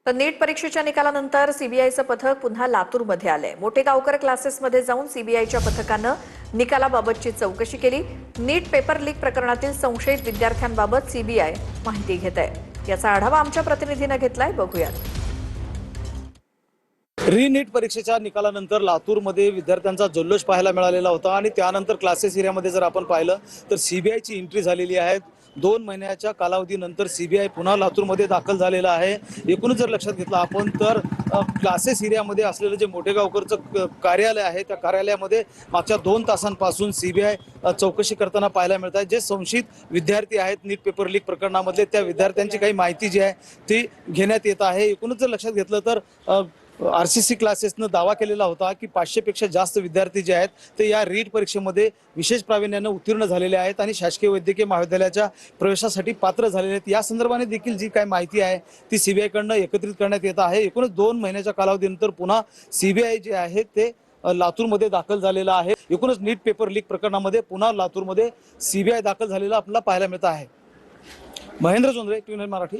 तर नीट परीक्षेच्या निकालानंतर सीबीआयचं पथक पुन्हा लातूरमध्ये आलंय। मोठेगावकर क्लासेसमध्ये जाऊन सीबीआयच्या पथकानं निकालाबाबतची चौकशी केली। नीट पेपर लीक प्रकरणातील संशयित विद्यार्थ्यांबाबत सीबीआय माहिती घेत आहे। याचा आढावा आमच्या प्रतिनिधीने घेतलाय, बघूयात। नीट परीक्षेच्या निकालानंतर लातूरमध्ये विद्यार्थ्यांचा जल्लोष पाहायला मिळालेला होता आणि त्यानंतर क्लासेस एरियामध्ये जर आपण पाहिलं तर सीबीआयची एंट्री झालेली आहे। 2 महिन्याच्या कालावधीनंतर सीबीआय पुन्हा लातूरमध्ये दाखल झालेला आहे। एकूणच जर लक्षात घेतलं आपण तर क्लासेस एरियामध्ये असलेलं जे मोठेगावकरचं कार्यालय आहे त्या कार्यालयामध्ये मागच्या 2 तासांपासून सीबीआय चौकशी करताना पाहायला मिळत आहे। जे संशयित विद्यार्थी आहेत नीट पेपर लीक प्रकरणामधले त्या विद्यार्थ्यांची काही माहिती जी आहे ती घेण्यात येत आहे। एकूणच जर लक्षात घेतलं तर आरसीसी क्लासेसनं दावा केलेला होता की 500 पेक्षा जास्त विद्यार्थी जे आहेत ते या रीट परीक्षेमध्ये विशेष प्रावीण्याने उत्तीर्ण झालेले आहेत आणि शासकीय वैद्यकीय महाविद्यालयाच्या प्रवेशासाठी पात्र झालेले आहेत। या संदर्भाने देखील जी काय माहिती आहे ती सीबीआयकडनं एकत्रित करण्यात येत आहे। एकूणच 2 महिन्याच्या कालावधीनंतर पुन्हा सीबीआय जे आहे ते लातूरमध्ये दाखल झालेलं आहे। एकूणच नीट पेपर लीक प्रकरणामध्ये पुन्हा लातूरमध्ये सीबीआय दाखल झालेला आपल्याला पाहायला मिळत आहे। महेंद्र जोंधळे, TVN मराठी।